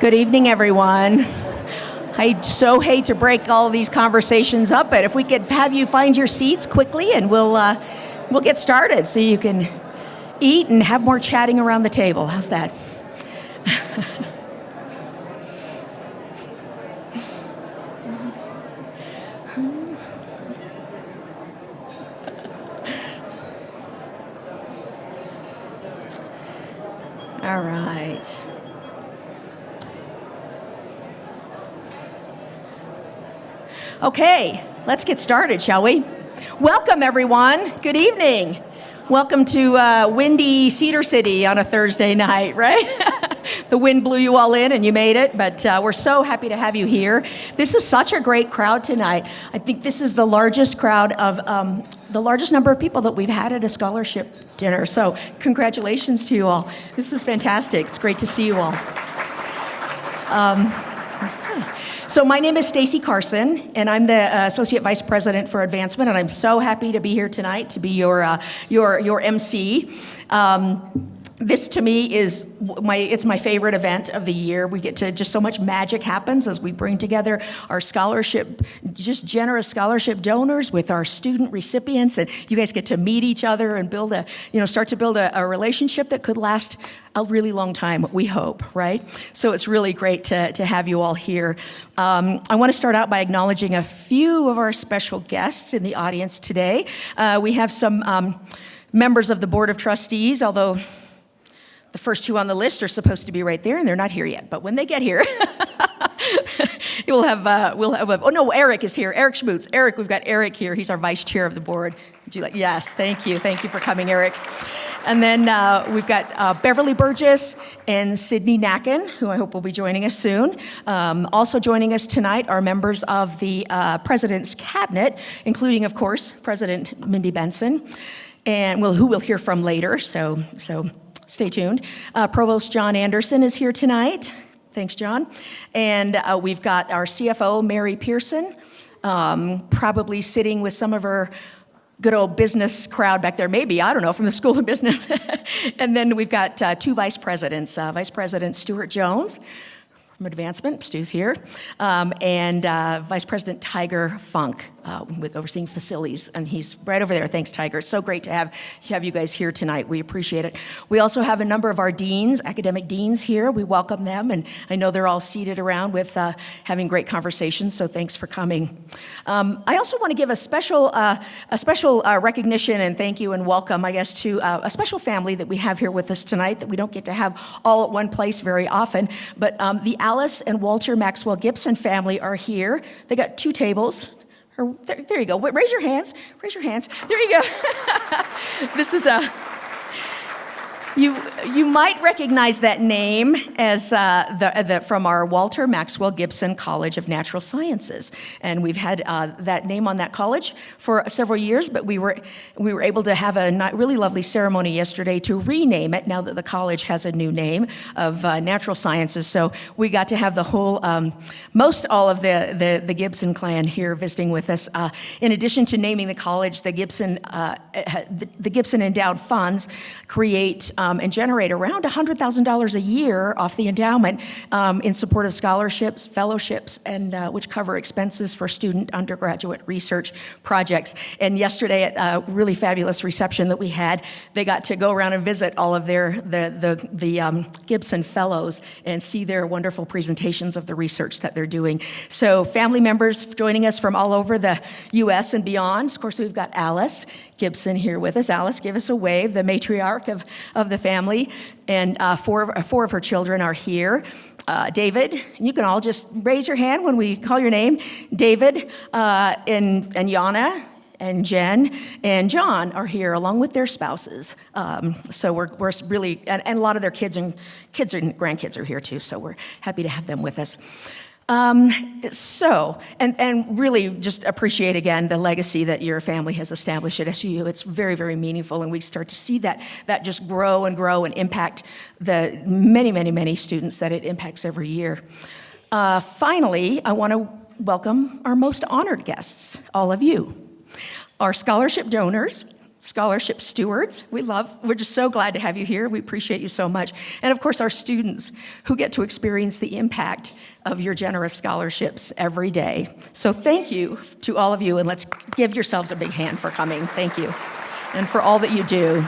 Good evening, everyone. I so hate to break all these conversations up, but if we could have you find your seats quickly, and we'll get started so you can eat and have more chatting around the table. How's that? All right. Okay, let's get started, shall we? Welcome, everyone. Good evening. Welcome to windy Cedar City on a Thursday night, right? The wind blew you all in and you made it, but we're so happy to have you here. This is such a great crowd tonight. I think this is the largest crowd of the largest number of people that we've had at a scholarship dinner. So congratulations to you all. This is fantastic. It's great to see you all. So my name is Stacy Carson, and I'm the Associate Vice President for Advancement, and I'm so happy to be here tonight to be your MC. This to me is it's my favorite event of the year. We get to just so much magic happens as we bring together our just generous scholarship donors with our student recipients, and you guys get to meet each other and start to build a relationship that could last a really long time, we hope, right? So it's really great to have you all here. I want to start out by acknowledging a few of our special guests in the audience today. We have some members of the Board of Trustees, although the first two on the list are supposed to be right there, and they're not here yet. But when they get here, we'll have Eric is here. Eric Schmutz. Eric, we've got Eric here. He's our vice chair of the board. Would you like? Yes, thank you. Thank you for coming, Eric. And then we've got Beverly Burgess and Sydney Nacken, who I hope will be joining us soon. Also joining us tonight are members of the President's Cabinet, including, of course, President Mindy Benson, and who we'll hear from later. So stay tuned. Provost John Anderson is here tonight. Thanks, John. And we've got our CFO, Mary Pearson, probably sitting with some of her good old business crowd back there, maybe, I don't know, from the School of Business. And then we've got two vice presidents, Vice President Stuart Jones from Advancement, Stu's here, and Vice President Tiger Funk with overseeing facilities, and he's right over there. Thanks, Tiger. It's so great to have you guys here tonight. We appreciate it. We also have a number of our deans, academic deans here. We welcome them, and I know they're all seated around with having great conversations, so thanks for coming. I also want to give a special recognition and thank you and welcome, I guess, to a special family that we have here with us tonight that we don't get to have all at one place very often, but the Alice and Walter Maxwell Gibson family are here. They got two tables. There you go. Raise your hands. Raise your hands. There you go. This is You might recognize that name as from our Walter Maxwell Gibson College of Natural Sciences, and we've had that name on that college for several years. But we were able to have a really lovely ceremony yesterday to rename it now that the college has a new name of Natural Sciences. So we got to have the whole, most all of the Gibson clan here visiting with us. In addition to naming the college, the Gibson Endowed Funds create and generate around $100,000 a year off the endowment in support of scholarships, fellowships, and which cover expenses for student undergraduate research projects. And yesterday at a really fabulous reception that we had, they got to go around and visit all of the Gibson fellows and see their wonderful presentations of the research that they're doing. So family members joining us from all over the U.S. and beyond. Of course, we've got Alice Gibson here with us. Alice, give us a wave, the matriarch of the family, and four of her children are here. David, you can all just raise your hand when we call your name. David and Yana and Jen and John are here along with their spouses. So we're really, and a lot of their kids and grandkids are here too, so we're happy to have them with us. And really just appreciate again the legacy that your family has established at SUU. It's very, very meaningful, and we start to see that just grow and impact the many, many, many students that it impacts every year. Finally, I want to welcome our most honored guests, all of you, our scholarship donors, scholarship stewards. We're just so glad to have you here. We appreciate you so much. And of course, our students who get to experience the impact of your generous scholarships every day. So thank you to all of you, and let's give yourselves a big hand for coming. Thank you. And for all that you do.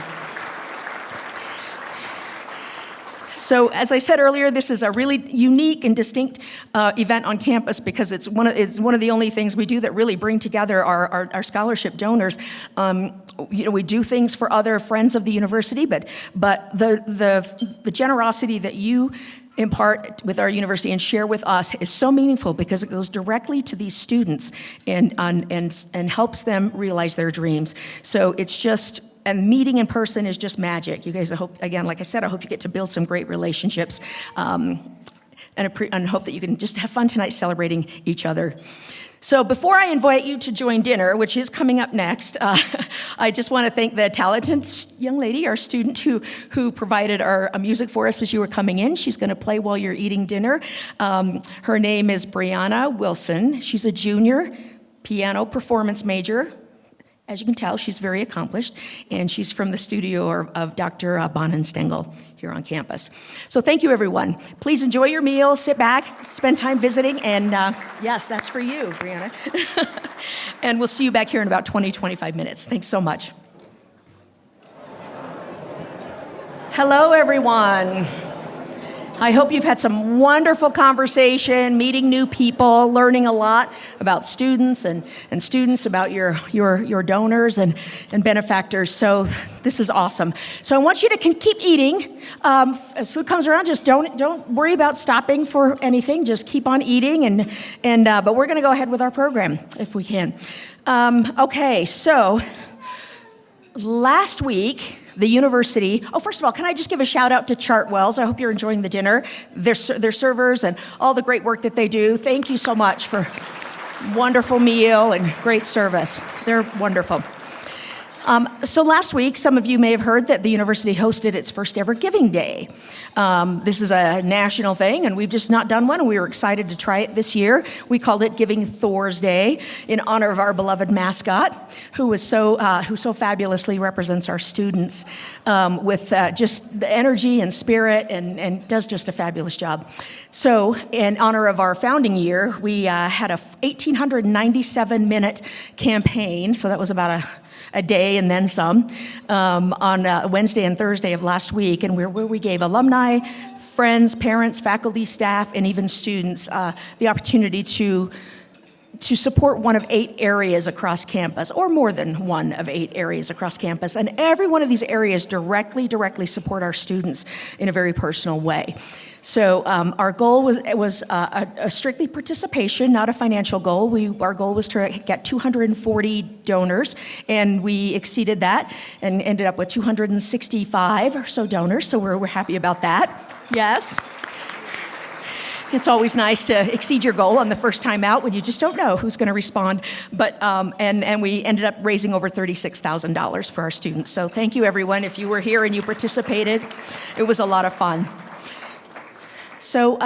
So as I said earlier, this is a really unique and distinct event on campus because it's one of the only things we do that really bring together our scholarship donors. We do things for other friends of the university, but the generosity that you impart with our university and share with us is so meaningful because it goes directly to these students and helps them realize their dreams. So it's just. And meeting in person is just magic. You guys, I hope, again, like I said, I hope you get to build some great relationships and hope that you can just have fun tonight celebrating each other. So before I invite you to join dinner, which is coming up next, I just want to thank the talented young lady, our student who provided our music for us as you were coming in. She's going to play while you're eating dinner. Her name is Brianna Wilson. She's a junior piano performance major. As you can tell, she's very accomplished, and she's from the studio of Dr. Bonenstengel here on campus. So thank you, everyone. Please enjoy your meal, sit back, spend time visiting, and yes, that's for you, Brianna. And we'll see you back here in about 25 minutes. Thanks so much. Hello, everyone. I hope you've had some wonderful conversation, meeting new people, learning a lot about students and students about your donors and benefactors. So this is awesome. So I want you to keep eating. As food comes around, just don't worry about stopping for anything. Just keep on eating, but we're going to go ahead with our program if we can. Okay, so last week, the university, first of all, can I just give a shout out to Chartwells? I hope you're enjoying the dinner, their servers and all the great work that they do. Thank you so much for wonderful meal and great service. They're wonderful. So last week, some of you may have heard that the university hosted its first ever Giving Day. This is a national thing, and we've just not done one, and we were excited to try it this year. We called it Giving Thor's Day in honor of our beloved mascot, who so fabulously represents our students with just the energy and spirit and does just a fabulous job. So in honor of our founding year, we had a 1,897-minute campaign, so that was about a day and then some, on Wednesday and Thursday of last week, and where we gave alumni, friends, parents, faculty, staff, and even students the opportunity to support one of 8 areas across campus, or more than one of 8 areas across campus. And every one of these areas directly support our students in a very personal way. So our goal was a strictly participation, not a financial goal. Our goal was to get 240 donors, and we exceeded that and ended up with 265 or so donors, so we're happy about that. Yes. It's always nice to exceed your goal on the first time out when you just don't know who's going to respond. But and we ended up raising over $36,000 for our students. So thank you, everyone. If you were here and you participated, it was a lot of fun. So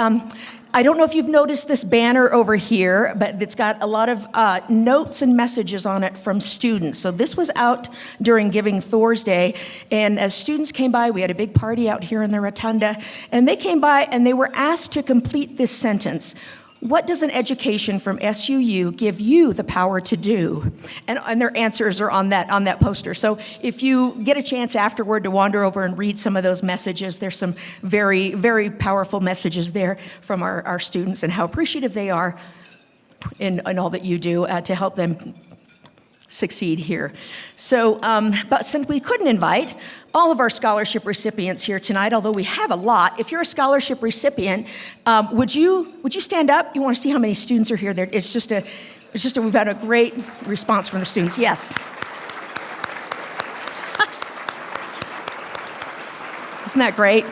I don't know if you've noticed this banner over here, but it's got a lot of notes and messages on it from students. So this was out during Giving Thor's Day, and as students came by, we had a big party out here in the rotunda, and they came by and they were asked to complete this sentence. What does an education from SUU give you the power to do? And their answers are on that poster. So if you get a chance afterward to wander over and read some of those messages, there's some very, very powerful messages there from our students and how appreciative they are in all that you do to help them succeed here. So, but since we couldn't invite all of our scholarship recipients here tonight, although we have a lot, if you're a scholarship recipient, would you stand up? You want to see how many students are here? It's just we've had a great response from the students. Yes. Isn't that great?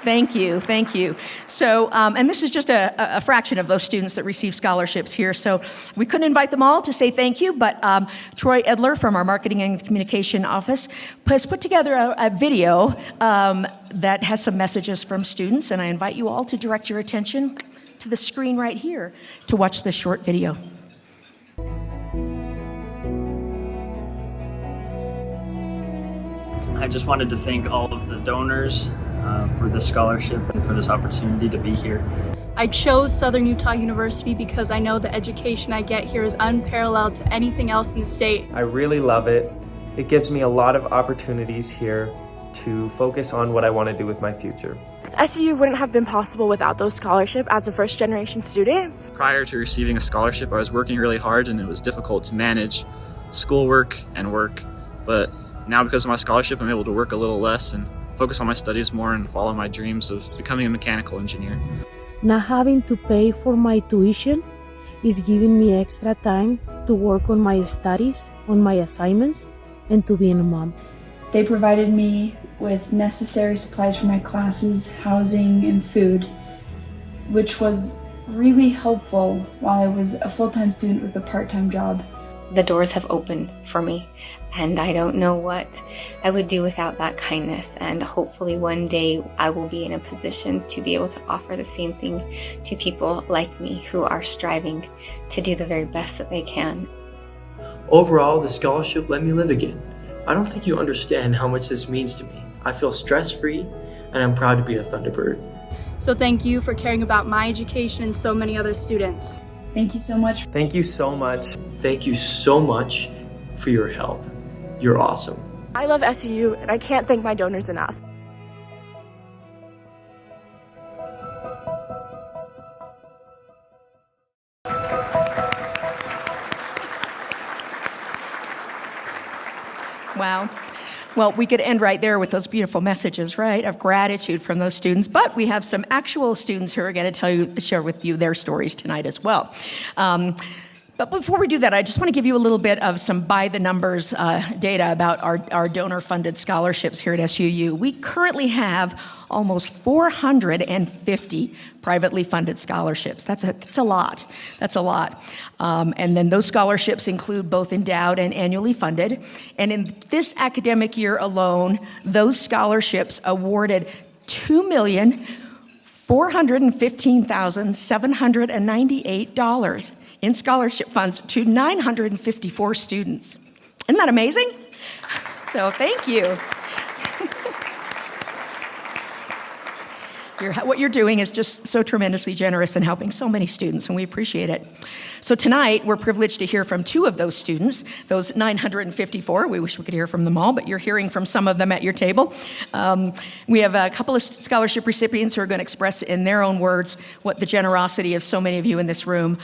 Thank you. So, and this is just a fraction of those students that receive scholarships here. So we couldn't invite them all to say thank you, but Troy Edler from our Marketing and Communication Office has put together a video that has some messages from students, and I invite you all to direct your attention to the screen right here to watch this short video. I just wanted to thank all of the donors for this scholarship and for this opportunity to be here. I chose Southern Utah University because I know the education I get here is unparalleled to anything else in the state. I really love it. It gives me a lot of opportunities here to focus on what I want to do with my future. SUU wouldn't have been possible without those scholarships as a first-generation student. Prior to receiving a scholarship, I was working really hard and it was difficult to manage schoolwork and work. But now because of my scholarship, I'm able to work a little less and focus on my studies more and follow my dreams of becoming a mechanical engineer. Not having to pay for my tuition is giving me extra time to work on my studies, on my assignments, and to being a mom. They provided me with necessary supplies for my classes, housing, and food, which was really helpful while I was a full-time student with a part-time job. The doors have opened for me, and I don't know what I would do without that kindness, and hopefully one day I will be in a position to be able to offer the same thing to people like me who are striving to do the very best that they can. Overall, the scholarship let me live again. I don't think you understand how much this means to me. I feel stress-free, and I'm proud to be a Thunderbird. So thank you for caring about my education and so many other students. Thank you so much. Thank you so much. Thank you so much for your help. You're awesome. I love SUU, and I can't thank my donors enough. Wow. Well, we could end right there with those beautiful messages, right, of gratitude from those students. But we have some actual students who are going to share with you their stories tonight as well. But before we do that, I just want to give you a little bit of some by-the-numbers data about our donor-funded scholarships here at SUU. We currently have almost 450 privately funded scholarships. That's a lot. That's a lot. And then those scholarships include both endowed and annually funded. And in this academic year alone, those scholarships awarded $2,415,798 in scholarship funds to 954 students. Isn't that amazing? So thank you. What you're doing is just so tremendously generous and helping so many students, and we appreciate it. So tonight, we're privileged to hear from two of those students, those 954. We wish we could hear from them all, but you're hearing from some of them at your table. We have a couple of scholarship recipients who are going to express in their own words what the generosity of so many of you in this room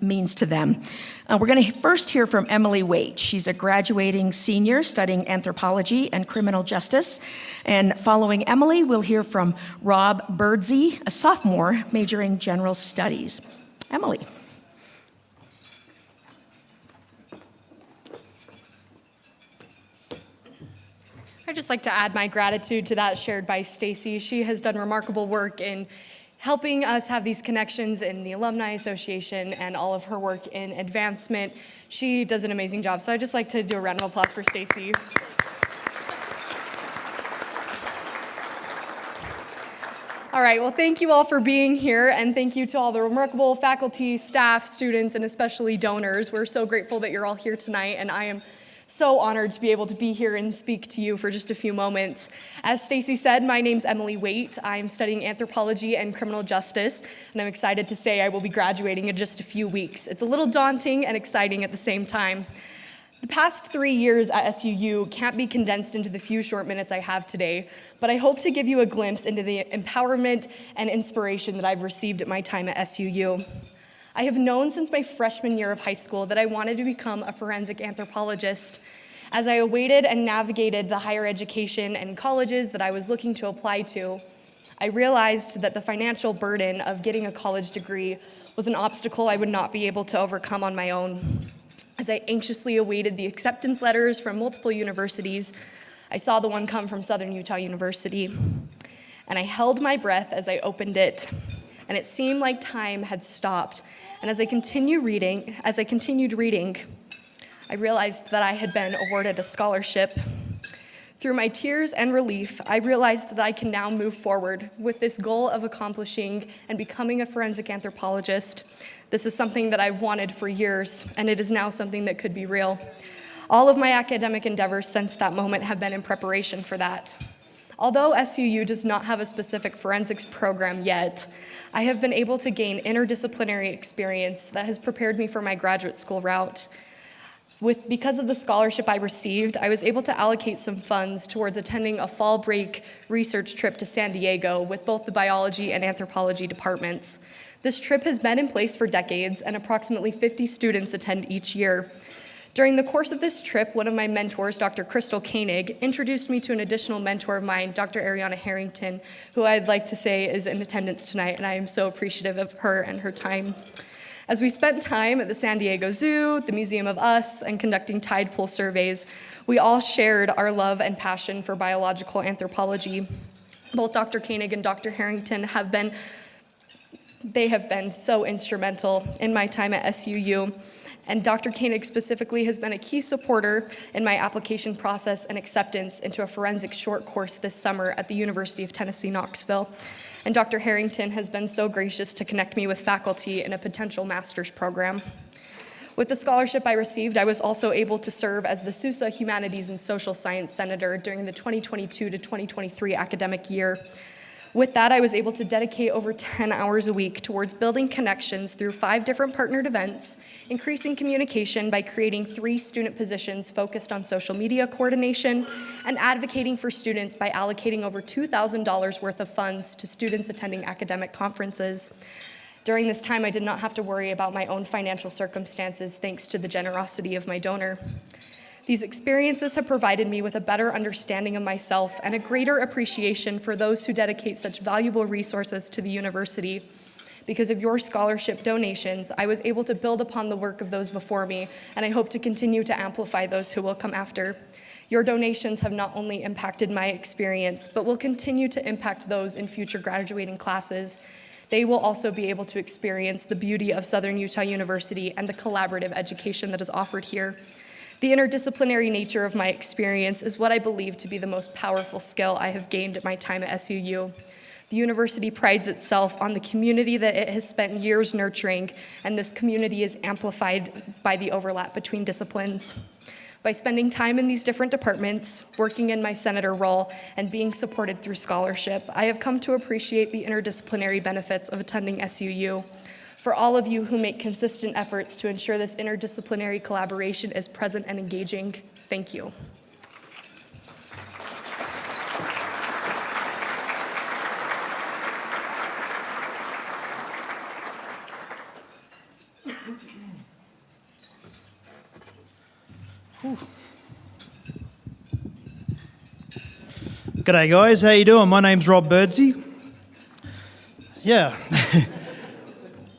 means to them. We're going to first hear from Emily Waite. She's a graduating senior studying anthropology and criminal justice. And following Emily, we'll hear from Rob Birdsey, a sophomore majoring general studies. Emily. I'd just like to add my gratitude to that shared by Stacy. She has done remarkable work in helping us have these connections in the Alumni Association and all of her work in advancement. She does an amazing job. So I'd just like to do a round of applause for Stacy. All right, well, thank you all for being here, and thank you to all the remarkable faculty, staff, students, and especially donors. We're so grateful that you're all here tonight, and I am so honored to be able to be here and speak to you for just a few moments. As Stacy said, my name's Emily Waite. I'm studying anthropology and criminal justice, and I'm excited to say I will be graduating in just a few weeks. It's a little daunting and exciting at the same time. The past 3 years at SUU can't be condensed into the few short minutes I have today, but I hope to give you a glimpse into the empowerment and inspiration that I've received at my time at SUU. I have known since my freshman year of high school that I wanted to become a forensic anthropologist. As I awaited and navigated the higher education and colleges that I was looking to apply to, I realized that the financial burden of getting a college degree was an obstacle I would not be able to overcome on my own. As I anxiously awaited the acceptance letters from multiple universities, I saw the one come from Southern Utah University, and I held my breath as I opened it, and it seemed like time had stopped. And as I continued reading, I realized that I had been awarded a scholarship. Through my tears and relief, I realized that I can now move forward with this goal of accomplishing and becoming a forensic anthropologist. This is something that I've wanted for years, and it is now something that could be real. All of my academic endeavors since that moment have been in preparation for that. Although SUU does not have a specific forensics program yet, I have been able to gain interdisciplinary experience that has prepared me for my graduate school route. Because of the scholarship I received, I was able to allocate some funds towards attending a fall break research trip to San Diego with both the biology and anthropology departments. This trip has been in place for decades, and approximately 50 students attend each year. During the course of this trip, one of my mentors, Dr. Crystal Koenig, introduced me to an additional mentor of mine, Dr. Ariana Harrington, who I'd like to say is in attendance tonight, and I am so appreciative of her and her time. As we spent time at the San Diego Zoo, the Museum of Us, and conducting tide pool surveys, we all shared our love and passion for biological anthropology. Both Dr. Koenig and Dr. Harrington have been so instrumental in my time at SUU. And Dr. Koenig specifically has been a key supporter in my application process and acceptance into a forensic short course this summer at the University of Tennessee, Knoxville. And Dr. Harrington has been so gracious to connect me with faculty in a potential master's program. With the scholarship I received, I was also able to serve as the SUSA Humanities and Social Science Senator during the 2022 to 2023 academic year. With that, I was able to dedicate over 10 hours a week towards building connections through 5 different partnered events, increasing communication by creating 3 student positions focused on social media coordination, and advocating for students by allocating over $2,000 worth of funds to students attending academic conferences. During this time, I did not have to worry about my own financial circumstances thanks to the generosity of my donor. These experiences have provided me with a better understanding of myself and a greater appreciation for those who dedicate such valuable resources to the university. Because of your scholarship donations, I was able to build upon the work of those before me, and I hope to continue to amplify those who will come after. Your donations have not only impacted my experience, but will continue to impact those in future graduating classes. They will also be able to experience the beauty of Southern Utah University and the collaborative education that is offered here. The interdisciplinary nature of my experience is what I believe to be the most powerful skill I have gained at my time at SUU. The university prides itself on the community that it has spent years nurturing, and this community is amplified by the overlap between disciplines. By spending time in these different departments, working in my senator role, and being supported through scholarship, I have come to appreciate the interdisciplinary benefits of attending SUU. For all of you who make consistent efforts to ensure this interdisciplinary collaboration is present and engaging, thank you. G'day guys, how you doing? My name's Rob Birdsey. Yeah.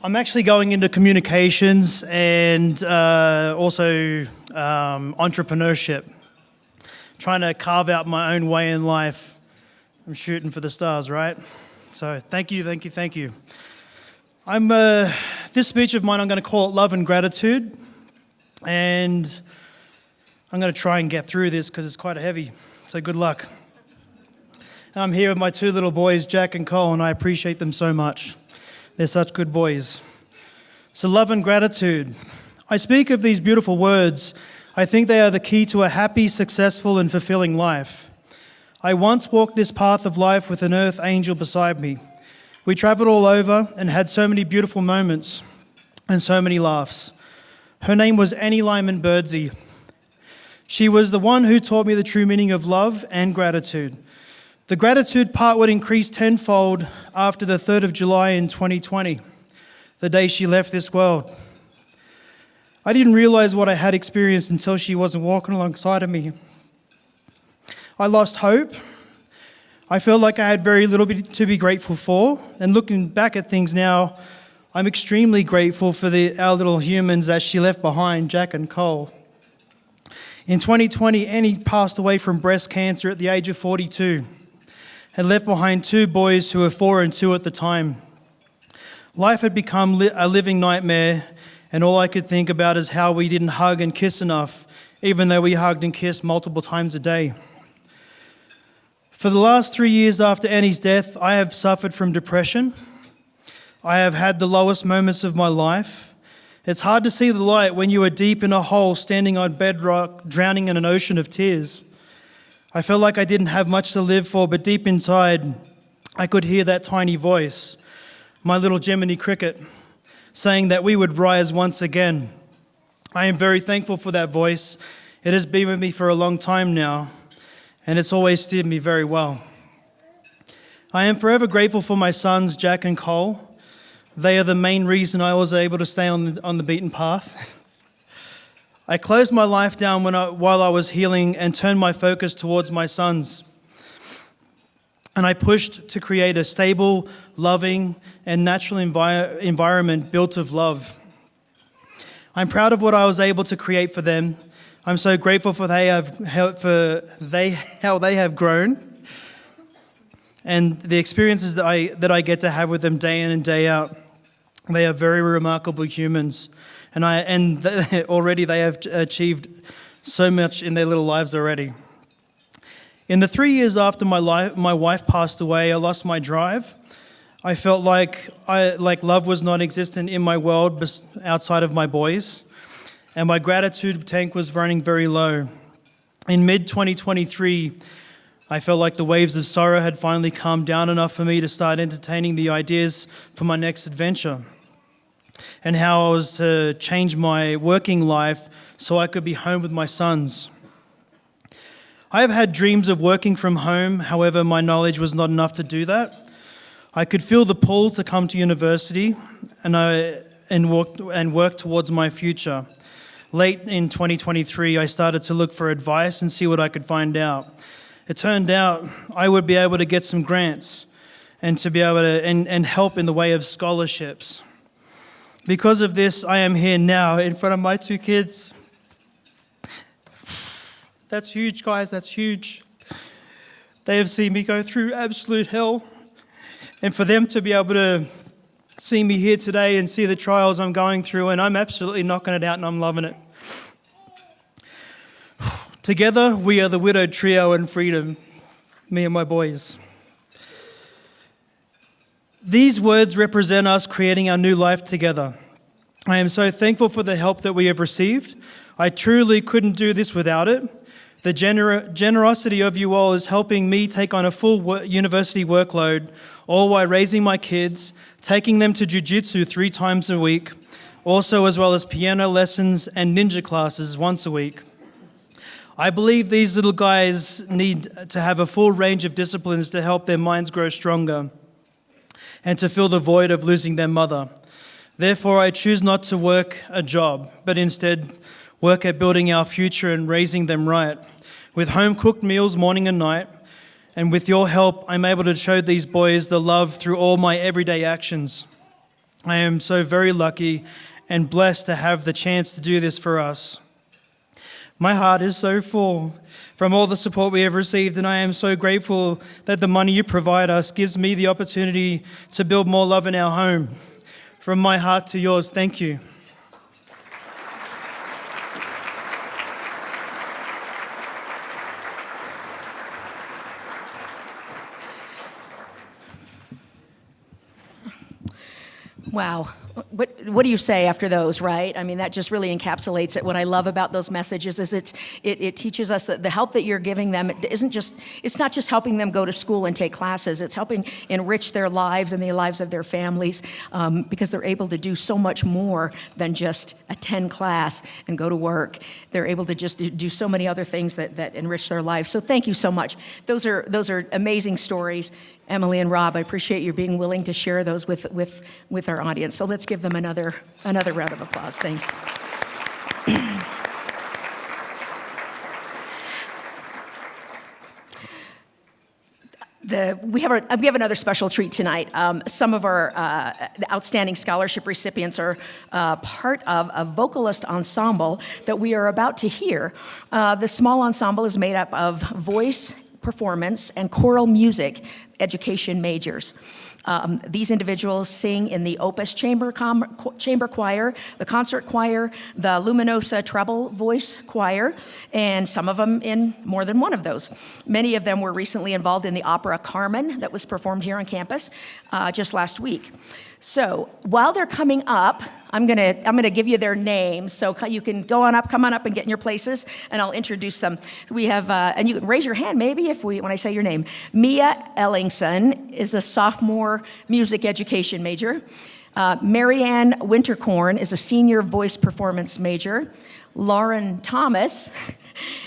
I'm actually going into communications and also entrepreneurship, trying to carve out my own way in life. I'm shooting for the stars, right? So thank you. This speech of mine, I'm going to call it Love and Gratitude, and I'm going to try and get through this because it's quite heavy, so good luck. I'm here with my 2 little boys, Jack and Cole, and I appreciate them so much. They're such good boys. So love and gratitude. I speak of these beautiful words. I think they are the key to a happy, successful, and fulfilling life. I once walked this path of life with an earth angel beside me. We traveled all over and had so many beautiful moments and so many laughs. Her name was Annie Lyman Birdsey. She was the one who taught me the true meaning of love and gratitude. The gratitude part would increase tenfold after the 3rd of July in 2020, the day she left this world. I didn't realize what I had experienced until she wasn't walking alongside of me. I lost hope. I felt like I had very little to be grateful for. And looking back at things now, I'm extremely grateful for our little humans that she left behind, Jack and Cole. In 2020, Annie passed away from breast cancer at the age of 42. Had left behind 2 boys who were 4 and 2 at the time. Life had become a living nightmare, and all I could think about is how we didn't hug and kiss enough, even though we hugged and kissed multiple times a day. For the last 3 years after Annie's death, I have suffered from depression. I have had the lowest moments of my life, It's hard to see the light when you are deep in a hole, standing on bedrock, drowning in an ocean of tears. I felt like I didn't have much to live for, but deep inside, I could hear that tiny voice, my little Jiminy Cricket, saying that we would rise once again. I am very thankful for that voice. It has been with me for a long time now, and it's always steered me very well. I am forever grateful for my sons, Jack and Cole. They are the main reason I was able to stay on the beaten path. I closed my life down while I was healing and turned my focus towards my sons. And I pushed to create a stable, loving, and natural environment built of love. I'm proud of what I was able to create for them. I'm so grateful for how they have grown, and the experiences that I get to have with them day in and day out. They are very remarkable humans, and already they have achieved so much in their little lives already. In the 3 years after my wife passed away, I lost my drive. I felt like love was non-existent in my world outside of my boys, and my gratitude tank was running very low. In mid-2023, I felt like the waves of sorrow had finally calmed down enough for me to start entertaining the ideas for my next adventure, and how I was to change my working life so I could be home with my sons. I have had dreams of working from home, however, my knowledge was not enough to do that. I could feel the pull to come to university and work towards my future. Late in 2023, I started to look for advice and see what I could find out. It turned out I would be able to get some grants and to be able to and help in the way of scholarships. Because of this, I am here now in front of my 2 kids. That's huge, guys, that's huge. They have seen me go through absolute hell. And for them to be able to see me here today and see the trials I'm going through, and I'm absolutely knocking it out and I'm loving it. Together, we are the widowed trio in freedom, me and my boys. These words represent us creating our new life together. I am so thankful for the help that we have received. I truly couldn't do this without it. The generosity of you all is helping me take on a full university workload, all while raising my kids, taking them to jiu-jitsu 3 times a week, also as well as piano lessons and ninja classes once a week. I believe these little guys need to have a full range of disciplines to help their minds grow stronger and to fill the void of losing their mother. Therefore, I choose not to work a job, but instead work at building our future and raising them right. With home-cooked meals morning and night, and with your help, I'm able to show these boys the love through all my everyday actions. I am so very lucky and blessed to have the chance to do this for us. My heart is so full from all the support we have received, and I am so grateful that the money you provide us gives me the opportunity to build more love in our home. From my heart to yours, thank you. Wow. What do you say after those, right? I mean, that just really encapsulates it. What I love about those messages is it teaches us that the help that you're giving them it's not just helping them go to school and take classes. It's helping enrich their lives and the lives of their families, because they're able to do so much more than just attend class and go to work. They're able to just do so many other things that enrich their lives. So thank you so much. Those are amazing stories. Emily and Rob, I appreciate you being willing to share those with our audience. So let's give them another round of applause. Thanks. We have another special treat tonight. Some of our outstanding scholarship recipients are part of a vocalist ensemble that we are about to hear. The small ensemble is made up of voice, performance, and choral music education majors. These individuals sing in the Opus Chamber Choir, the Concert Choir, the Luminosa Treble Voice Choir, and some of them in more than one of those. Many of them were recently involved in the opera Carmen that was performed here on campus just last week. So while they're coming up, I'm gonna give you their names, so you can come on up and get in your places, and I'll introduce them. We have, and you can raise your hand maybe when I say your name. Mia Ellingson is a sophomore music education major. Marianne Winterkorn is a senior voice performance major. Lauren Thomas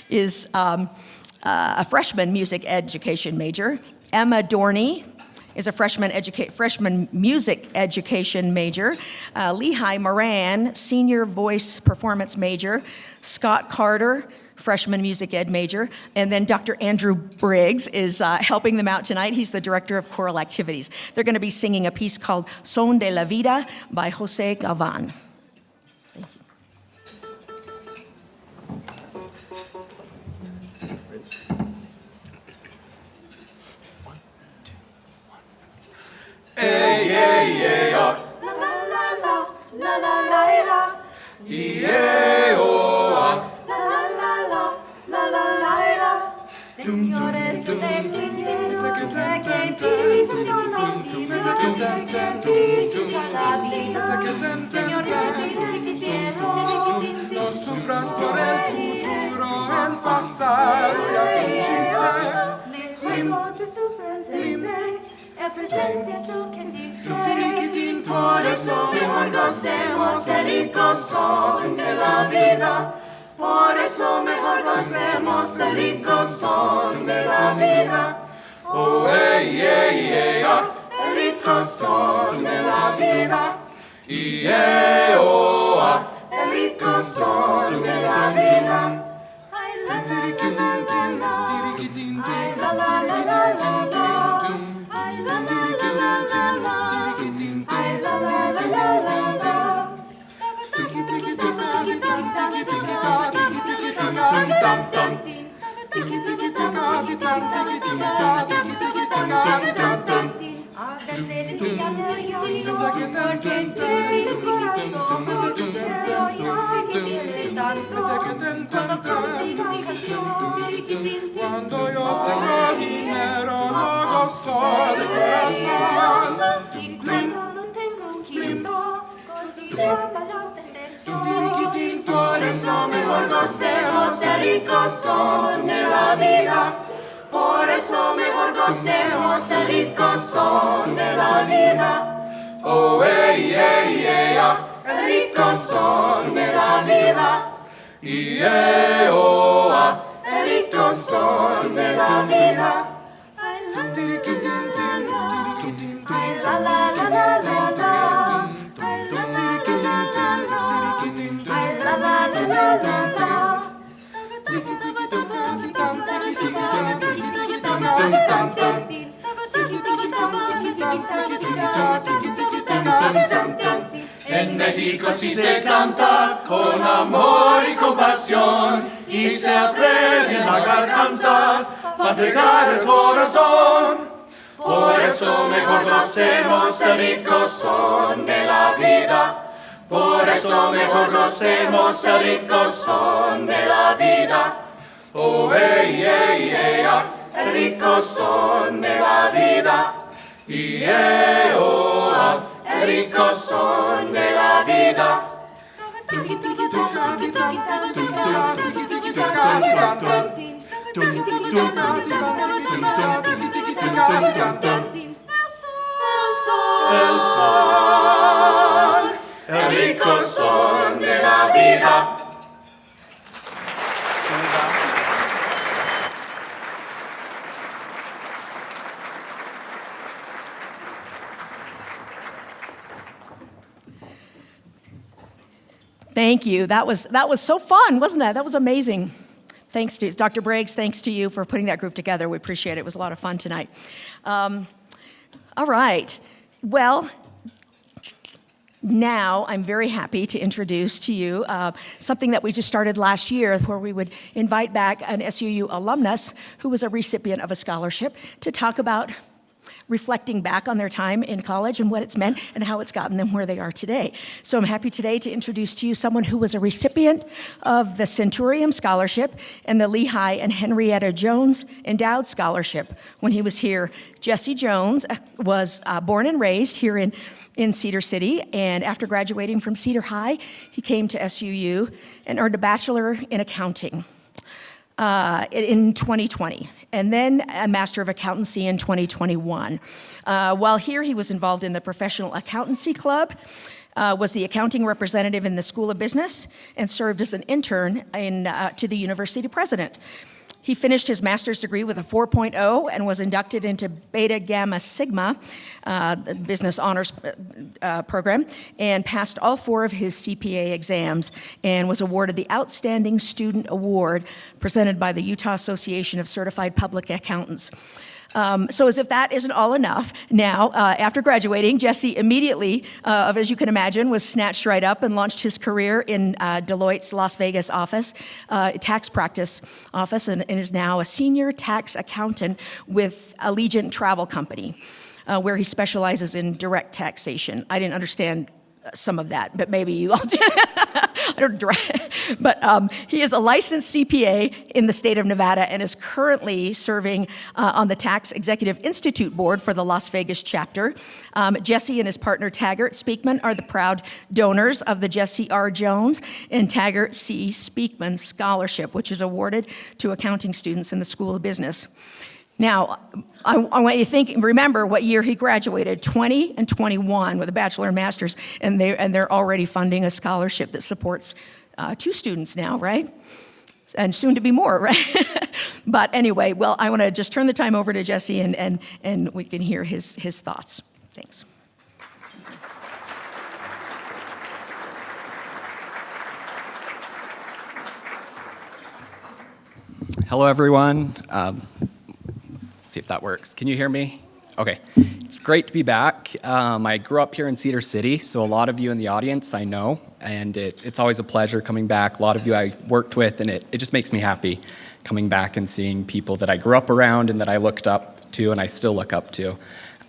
is a freshman music education major. Emma Dorney is a freshman music education major. Lehigh Moran, senior voice performance major. Scott Carter, freshman music ed major. And then Dr. Andrew Briggs is helping them out tonight. He's the director of choral activities. They're going to be singing a piece called Son de la Vida by Jose Galvan. Thank you. Hey, yeah, yeah, oh. La la la la, la la la la. Yeah, oh, ah. La la la la, la la la la. Signores, ustedes siguieron que Señores, ustedes siguieron. No sufras por el futuro, el pasado ya es un chiste. Mejor de su presente. El presente es lo que existe. Por eso mejor gocemos el gozo de la vida. Por eso mejor gocemos el gozo de la vida. Oh, hey, hey, hey, oh. El gozo de la vida. Y oh, ah. El gozo de la vida. Ay, la la la la la la la la la. A veces ya me oigo porque entiendo el corazón, porque te oigo y tiene tanto cuando canto mi canción. Cuando yo tengo dinero lo gozo de corazón y cuando no tengo un quinto consigo balotes de sol. Por eso mejor gocemos el gozo de la vida. Por eso mejor gocemos el gozo de la vida. Oh, hey, hey, hey, ah. El gozo de la vida. Y oh, ah. El gozo de la vida. Ay, la la la la la la. Ay, la la la la la. Ay, la la la la la la. En México sí se canta con amor y compasión y se aprende en la garganta para entregar el corazón. Por eso mejor gocemos el gozón de la vida. Por eso mejor gocemos el gozón de la vida. Oh, hey, hey, hey, ah. El gozón de la vida. Y oh, ah. El gozón de la vida. El sol, el gozón de la vida. Thank you. That was so fun, wasn't that? That was amazing. Thanks to Dr. Briggs. Thanks to you for putting that group together. We appreciate it. It was a lot of fun tonight. All right. Well, now I'm very happy to introduce to you something that we just started last year, where we would invite back an SUU alumnus who was a recipient of a scholarship to talk about reflecting back on their time in college and what it's meant and how it's gotten them where they are today. So I'm happy today to introduce to you someone who was a recipient of the Centurium Scholarship and the Lehigh and Henrietta Jones Endowed Scholarship when he was here. Jesse Jones was born and raised here in Cedar City, and after graduating from Cedar High, he came to SUU and earned a bachelor in accounting in 2020, and then a Master of Accountancy in 2021. While here, he was involved in the Professional Accountancy Club, was the accounting representative in the School of Business, and served as an intern to the university president. He finished his master's degree with a 4.0 and was inducted into Beta Gamma Sigma, the business honors program, and passed all 4 of his CPA exams and was awarded the Outstanding Student Award presented by the Utah Association of Certified Public Accountants. So as if that isn't all enough, now, after graduating, Jesse immediately, as you can imagine, was snatched right up and launched his career in Deloitte's Las Vegas office, tax practice office, and is now a senior tax accountant with Allegiant Travel Company, where he specializes in direct taxation. I didn't understand some of that, but maybe you all did. But he is a licensed CPA in the state of Nevada and is currently serving on the Tax Executive Institute Board for the Las Vegas chapter. Jesse and his partner Taggart Speakman are the proud donors of the Jesse R. Jones and Taggart C. Speakman Scholarship, which is awarded to accounting students in the School of Business. Now, I want you to remember what year he graduated, 20 and 21 with a bachelor and master's, and they're already funding a scholarship that supports 2 students now, right? And soon to be more, right? But anyway, well, I want to just turn the time over to Jesse and we can hear his thoughts. Thanks. Hello, everyone. See if that works. Can you hear me? Okay. It's great to be back. I grew up here in Cedar City, so a lot of you in the audience I know, and it's always a pleasure coming back. A lot of you I worked with, and it just makes me happy coming back and seeing people that I grew up around and that I looked up to and I still look up to.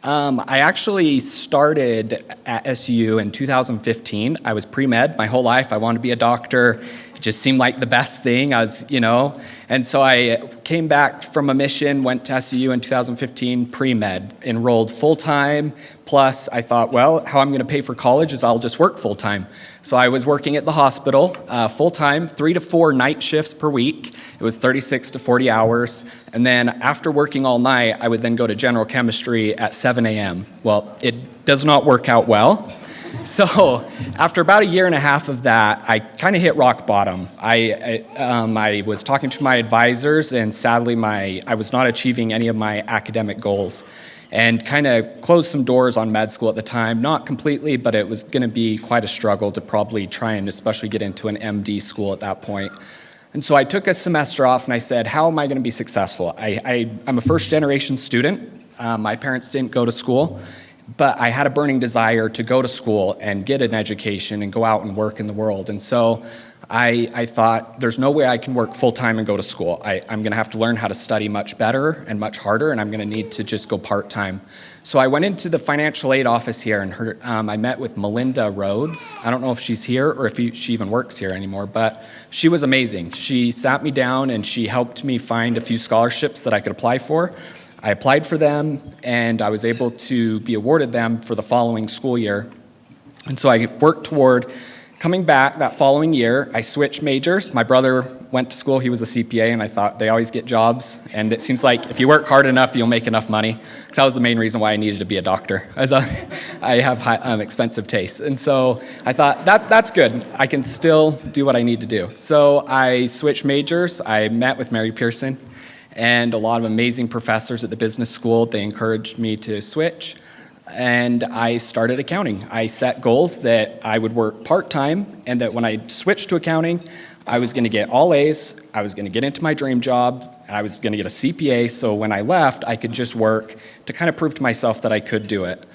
I actually started at SUU in 2015. I was pre-med my whole life. I wanted to be a doctor. It just seemed like the best thing, and so I came back from a mission, went to SUU in 2015, pre-med, enrolled full-time, plus I thought, well, how I'm going to pay for college is I'll just work full-time. So I was working at the hospital full-time, 3 to 4 night shifts per week. It was 36 to 40 hours, and then after working all night, I would then go to general chemistry at 7 a.m. Well, it does not work out well. So after about a year and a half of that, I kind of hit rock bottom. I was talking to my advisors, and sadly, I was not achieving any of my academic goals, and kind of closed some doors on med school at the time. Not completely, but it was going to be quite a struggle to probably try and especially get into an MD school at that point. And so I took a semester off, and I said, how am I going to be successful? I'm a first-generation student. My parents didn't go to school. But I had a burning desire to go to school and get an education and go out and work in the world. And so I thought, there's no way I can work full-time and go to school. I'm going to have to learn how to study much better and much harder, and I'm going to need to just go part-time. So I went into the financial aid office here, and I met with Melinda Rhodes. I don't know if she's here or if she even works here anymore, but she was amazing. She sat me down, and she helped me find a few scholarships that I could apply for. I applied for them, and I was able to be awarded them for the following school year. And so I worked toward coming back that following year. I switched majors. My brother went to school. He was a CPA, and I thought they always get jobs. And it seems like if you work hard enough, you'll make enough money. Because that was the main reason why I needed to be a doctor. As I have expensive tastes. And so I thought, that's good. I can still do what I need to do. So I switched majors. I met with Mary Pearson and a lot of amazing professors at the business school. They encouraged me to switch, and I started accounting. I set goals that I would work part-time, and that when I switched to accounting, I was going to get all A's, I was going to get into my dream job, and I was going to get a CPA, so when I left, I could just work to kind of prove to myself that I could do it.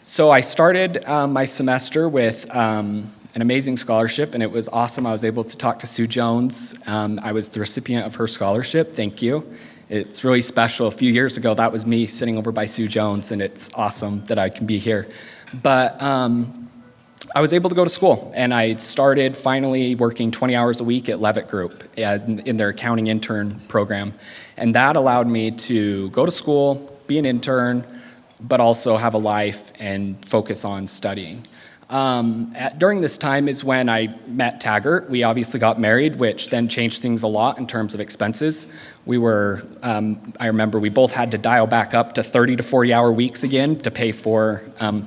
So I started my semester with an amazing scholarship, and it was awesome. I was able to talk to Sue Jones. I was the recipient of her scholarship, thank you. it's really special. A few years ago, that was me sitting over by Sue Jones, and it's awesome that I can be here. But I was able to go to school, and I started finally working 20 hours a week at Levitt Group in their accounting intern program. And that allowed me to go to school, be an intern, but also have a life and focus on studying. During this time is when I met Taggart. We obviously got married, which then changed things a lot in terms of expenses. We were, I remember we both had to dial back up to 30 to 40 hour weeks again to pay for,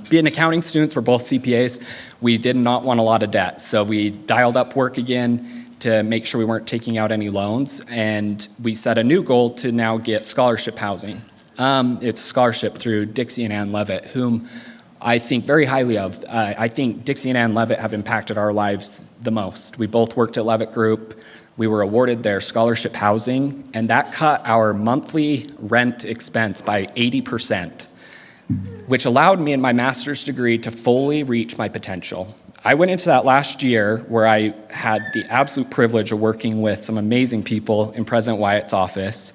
being accounting students, we're both CPAs, we did not want a lot of debt. So we dialed up work again to make sure we weren't taking out any loans. And we set a new goal to now get scholarship housing. It's a scholarship through Dixie and Ann Levitt, whom I think very highly of. I think Dixie and Ann Levitt have impacted our lives the most. We both worked at Levitt Group. We were awarded their scholarship housing, and that cut our monthly rent expense by 80%, which allowed me in my master's degree to fully reach my potential. I went into that last year where I had the absolute privilege of working with some amazing people in President Wyatt's office.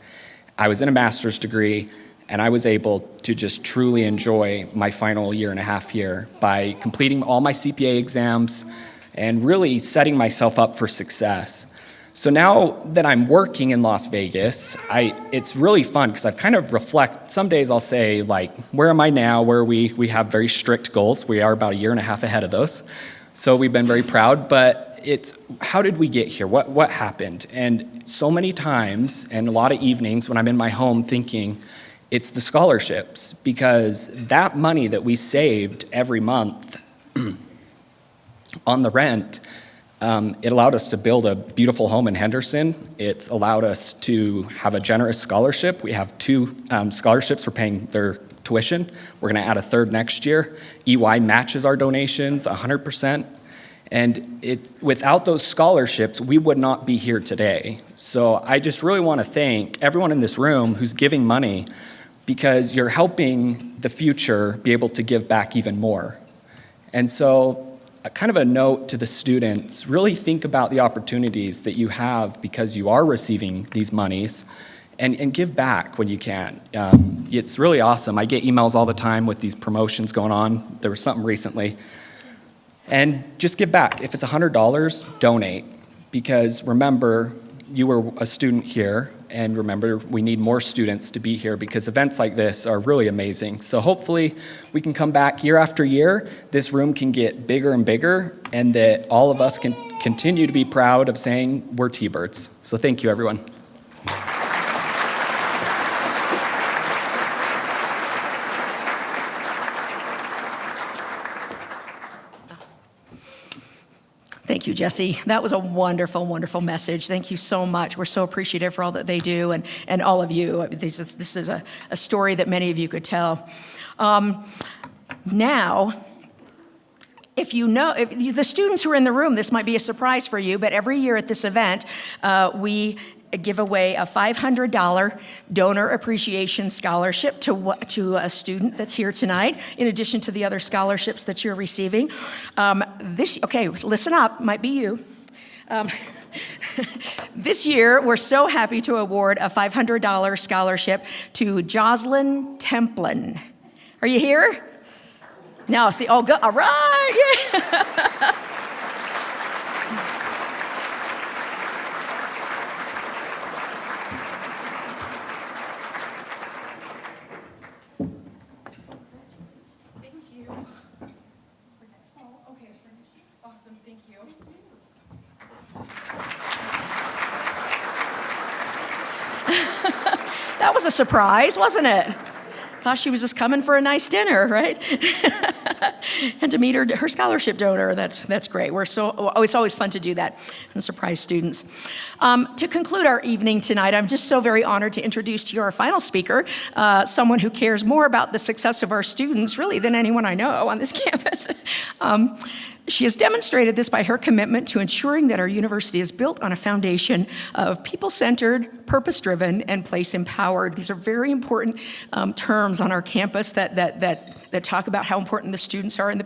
I was in a master's degree, and I was able to just truly enjoy my final year and a half here by completing all my CPA exams and really setting myself up for success. So now that I'm working in Las Vegas, it's really fun because I've kind of some days I'll say, like, where am I now? Where we have very strict goals. We are about a year and a half ahead of those. So we've been very proud, but it's how did we get here? What happened? And so many times and a lot of evenings when I'm in my home thinking, it's the scholarships, because that money that we saved every month on the rent, it allowed us to build a beautiful home in Henderson. It's allowed us to have a generous scholarship. We have 2 scholarships for paying their tuition. We're going to add a 3rd next year. EY matches our donations 100%. And without those scholarships, we would not be here today. So I just really want to thank everyone in this room who's giving money, because you're helping the future be able to give back even more. And so kind of a note to the students, really think about the opportunities that you have because you are receiving these monies, and give back when you can. It's really awesome. I get emails all the time with these promotions going on. There was something recently. And just give back. If it's $100, donate, because remember, you were a student here, and remember, we need more students to be here because events like this are really amazing. So hopefully we can come back year after year, this room can get bigger and bigger, and that all of us can continue to be proud of saying we're T-Birds. So thank you, everyone. Thank you, Jesse. That was a wonderful, wonderful message. Thank you so much. We're so appreciative for all that they do and all of you. This is a story that many of you could tell. Now, if the students who are in the room, this might be a surprise for you, but every year at this event, we give away a $500 donor appreciation scholarship to a student that's here tonight, in addition to the other scholarships that you're receiving. Okay, listen up, might be you. This year, we're so happy to award a $500 scholarship to Jocelyn Templin. Are you here? No, see, all right, yeah. That was a surprise, wasn't it? Thought she was just coming for a nice dinner, right? And to meet her scholarship donor. That's great. It's always fun to do that and surprise students. To conclude our evening tonight, I'm just so very honored to introduce to you our final speaker, someone who cares more about the success of our students, really, than anyone I know on this campus. She has demonstrated this by her commitment to ensuring that our university is built on a foundation of people-centered, purpose-driven, and place-empowered. These are very important terms on our campus that talk about how important the students are and the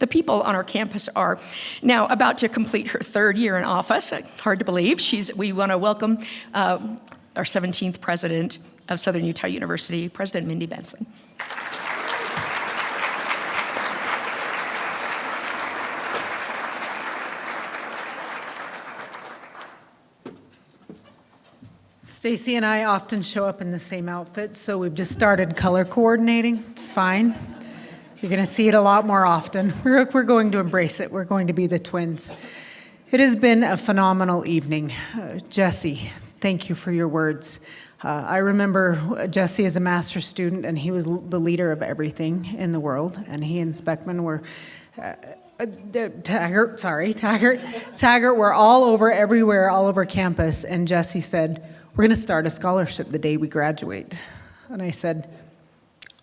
people on our campus are. Now, about to complete her 3rd year in office, hard to believe, we want to welcome our 17th president of Southern Utah University, President Mindy Benson. Stacy and I often show up in the same outfits, so we've just started color coordinating. It's fine. You're going to see it a lot more often. We're going to embrace it. We're going to be the twins. It has been a phenomenal evening. Jesse, thank you for your words. I remember Jesse as a master's student, and he was the leader of everything in the world, and he and Speckman were Taggart were all over everywhere, all over campus, and Jesse said, "We're going to start a scholarship the day we graduate." And I said,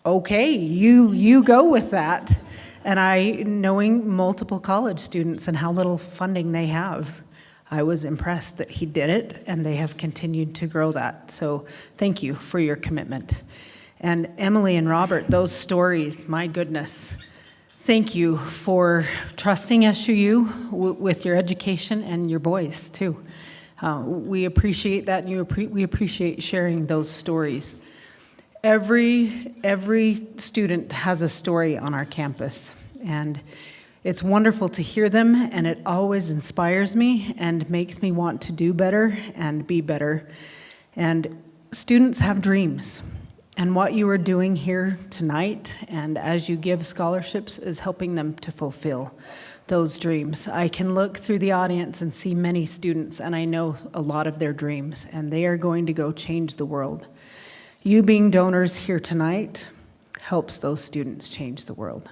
"Okay, you go with that." And I, knowing multiple college students and how little funding they have, I was impressed that he did it, and they have continued to grow that. So thank you for your commitment. And Emily and Robert, those stories, my goodness. Thank you for trusting SUU with your education and your boys, too. We appreciate that, and we appreciate sharing those stories. Every student has a story on our campus, and it's wonderful to hear them, and it always inspires me and makes me want to do better and be better. And students have dreams, and what you are doing here tonight and as you give scholarships is helping them to fulfill those dreams. I can look through the audience and see many students, and I know a lot of their dreams, and they are going to go change the world. You being donors here tonight helps those students change the world.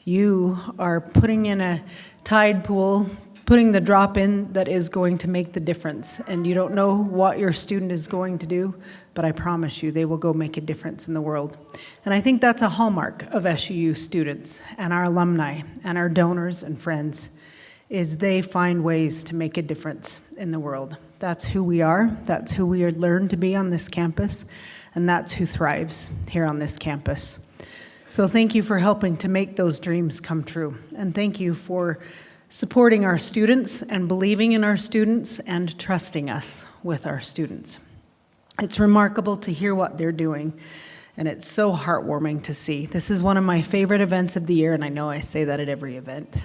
You are putting in a tide pool, putting the drop in that is going to make the difference. And you don't know what your student is going to do, but I promise you they will go make a difference in the world. And I think that's a hallmark of SUU students and our alumni and our donors and friends, is they find ways to make a difference in the world. That's who we are. That's who we learn to be on this campus. And that's who thrives here on this campus. So thank you for helping to make those dreams come true. And thank you for supporting our students and believing in our students and trusting us with our students. It's remarkable to hear what they're doing, and it's so heartwarming to see. This is one of my favorite events of the year, and I know I say that at every event.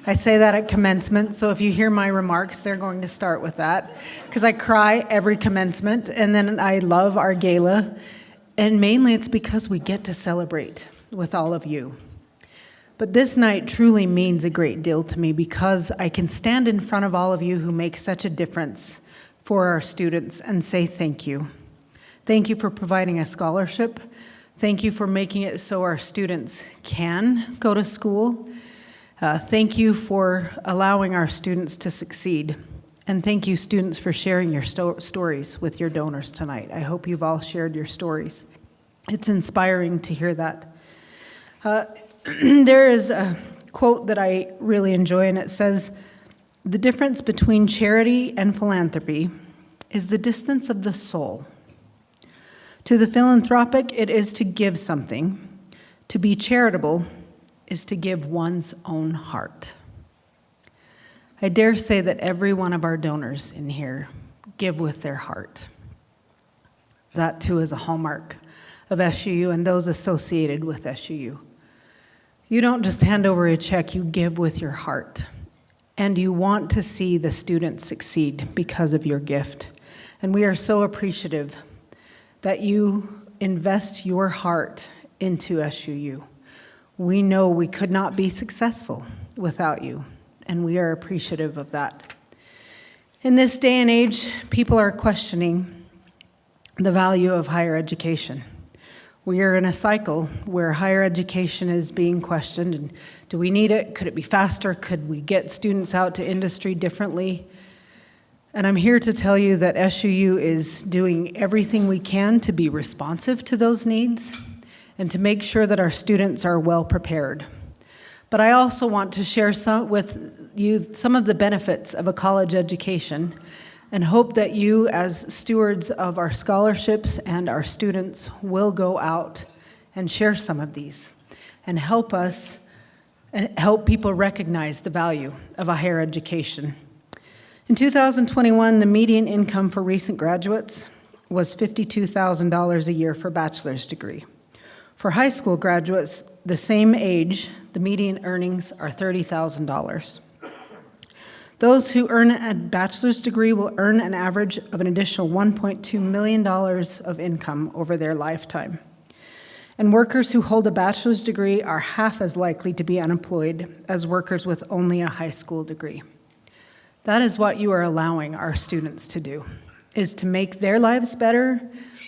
I say that at commencement, so if you hear my remarks, they're going to start with that, because I cry every commencement, and then I love our gala, and mainly it's because we get to celebrate with all of you. But this night truly means a great deal to me because I can stand in front of all of you who make such a difference for our students and say thank you. Thank you for providing a scholarship. Thank you for making it so our students can go to school. Thank you for allowing our students to succeed. And thank you, students, for sharing your stories with your donors tonight. I hope you've all shared your stories. It's inspiring to hear that. There is a quote that I really enjoy, and it says, "The difference between charity and philanthropy is the distance of the soul. To the philanthropic, it is to give something. To be charitable is to give one's own heart." I dare say that every one of our donors in here give with their heart. That too is a hallmark of SUU and those associated with SUU. You don't just hand over a check, you give with your heart. And you want to see the students succeed because of your gift. And we are so appreciative that you invest your heart into SUU. We know we could not be successful without you, and we are appreciative of that. In this day and age, people are questioning the value of higher education. We are in a cycle where higher education is being questioned. And do we need it? Could it be faster? Could we get students out to industry differently? And I'm here to tell you that SUU is doing everything we can to be responsive to those needs and to make sure that our students are well prepared. But I also want to share with you some of the benefits of a college education and hope that you, as stewards of our scholarships and our students, will go out and share some of these and help us and help people recognize the value of a higher education. In 2021, the median income for recent graduates was $52,000 a year for a bachelor's degree. For high school graduates the same age, the median earnings are $30,000. Those who earn a bachelor's degree will earn an average of an additional $1.2 million of income over their lifetime. And workers who hold a bachelor's degree are half as likely to be unemployed as workers with only a high school degree. That is what you are allowing our students to do, is to make their lives better,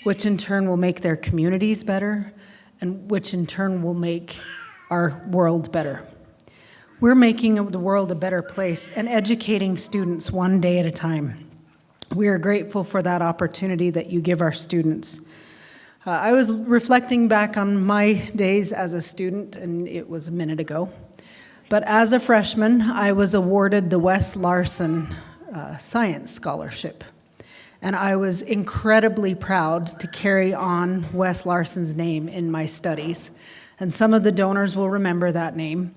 which in turn will make their communities better, and which in turn will make our world better. We're making the world a better place and educating students one day at a time. We are grateful for that opportunity that you give our students. I was reflecting back on my days as a student, and it was a minute ago. But as a freshman, I was awarded the Wes Larson Science Scholarship. And I was incredibly proud to carry on Wes Larson's name in my studies. And some of the donors will remember that name.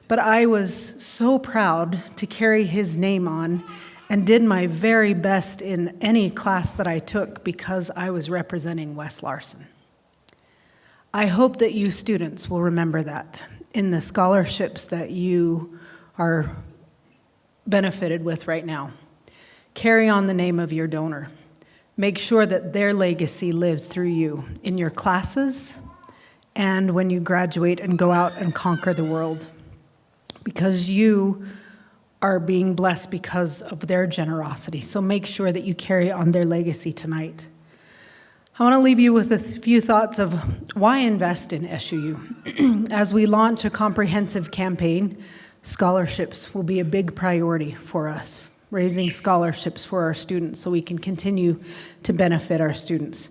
But I was so proud to carry his name on and did my very best in any class that I took because I was representing Wes Larson. I hope that you students will remember that in the scholarships that you are benefited with right now. Carry on the name of your donor. Make sure that their legacy lives through you in your classes and when you graduate and go out and conquer the world, because you are being blessed because of their generosity. So make sure that you carry on their legacy tonight. I want to leave you with a few thoughts of why invest in SUU. As we launch a comprehensive campaign, scholarships will be a big priority for us, raising scholarships for our students so we can continue to benefit our students.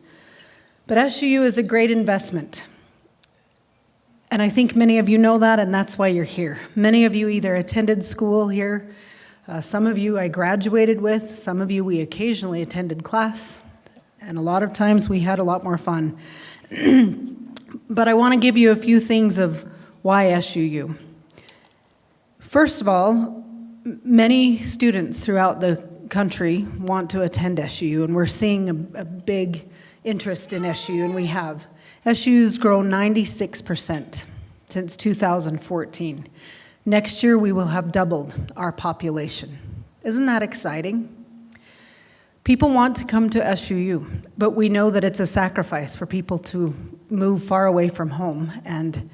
But SUU is a great investment. And I think many of you know that, and that's why you're here. Many of you either attended school here, some of you I graduated with, some of you we occasionally attended class, and a lot of times we had a lot more fun. But I want to give you a few things of why SUU. First of all, many students throughout the country want to attend SUU, and we're seeing a big interest in SUU, and we have. SUU's grown 96% since 2014. Next year, we will have doubled our population. Isn't that exciting? People want to come to SUU, but we know that it's a sacrifice for people to move far away from home and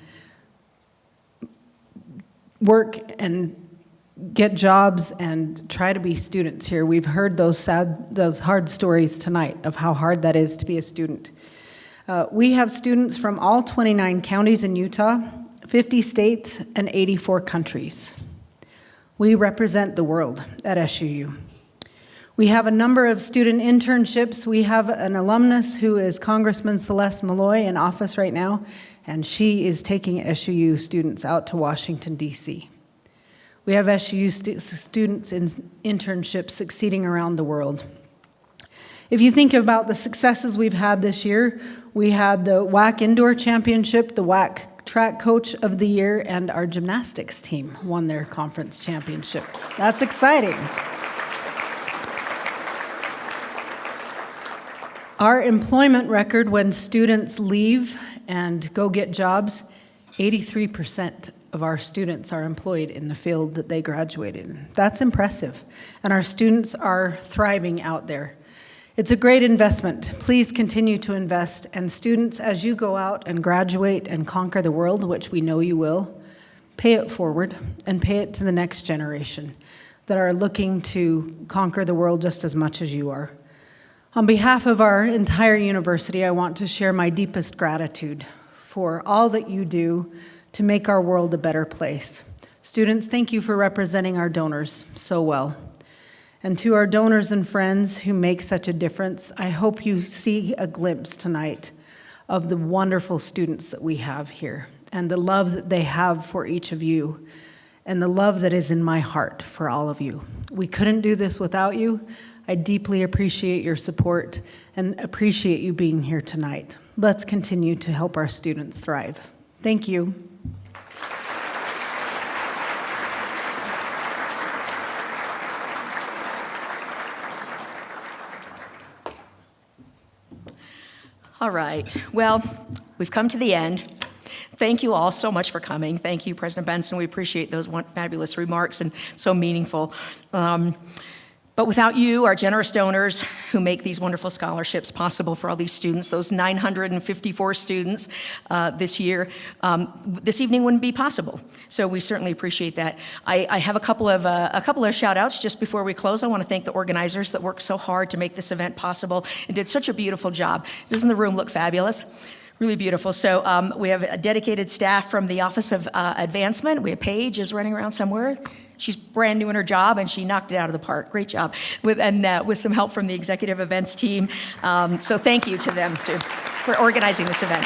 work and get jobs and try to be students here. We've heard those hard stories tonight of how hard that is to be a student. We have students from all 29 counties in Utah, 50 states, and 84 countries. We represent the world at SUU. We have a number of student internships. We have an alumnus who is Congressman Celeste Malloy in office right now, and she is taking SUU students out to Washington, D.C. We have SUU students in internships succeeding around the world. If you think about the successes we've had this year, we had the WAC Indoor Championship, the WAC Track Coach of the Year, and our gymnastics team won their conference championship. That's exciting. Our employment record when students leave and go get jobs, 83% of our students are employed in the field that they graduated in. That's impressive. And our students are thriving out there. It's a great investment. Please continue to invest. And students, as you go out and graduate and conquer the world, which we know you will, pay it forward and pay it to the next generation that are looking to conquer the world just as much as you are. On behalf of our entire university, I want to share my deepest gratitude for all that you do to make our world a better place. Students, thank you for representing our donors so well. And to our donors and friends who make such a difference, I hope you see a glimpse tonight of the wonderful students that we have here and the love that they have for each of you and the love that is in my heart for all of you. We couldn't do this without you. I deeply appreciate your support and appreciate you being here tonight. Let's continue to help our students thrive. Thank you. All right. Well, we've come to the end. Thank you all so much for coming. Thank you, President Benson. We appreciate those fabulous remarks and so meaningful. But without you, our generous donors who make these wonderful scholarships possible for all these students, those 954 students this year, this evening wouldn't be possible. So we certainly appreciate that. I have a couple of shout outs just before we close. I want to thank the organizers that worked so hard to make this event possible and did such a beautiful job. Doesn't the room look fabulous? Really beautiful. So we have a dedicated staff from the Office of Advancement. We have Paige is running around somewhere. She's brand new in her job, and she knocked it out of the park. Great job. With some help from the executive events team. So thank you to them for organizing this event.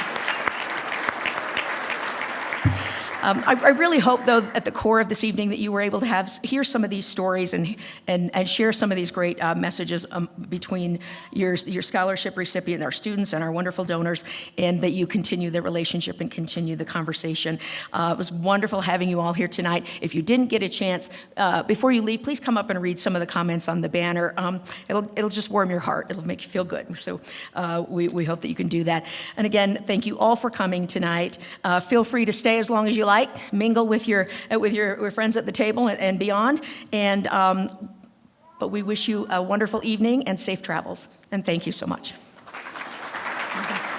I really hope, though, at the core of this evening that you were able to hear some of these stories and share some of these great messages between your scholarship recipient, our students, and our wonderful donors, and that you continue the relationship and continue the conversation. It was wonderful having you all here tonight. If you didn't get a chance, before you leave, please come up and read some of the comments on the banner. It'll just warm your heart. It'll make you feel good. So we hope that you can do that. And again, thank you all for coming tonight. Feel free to stay as long as you like. Mingle with your friends at the table and beyond. But we wish you a wonderful evening and safe travels. And thank you so much. Okay.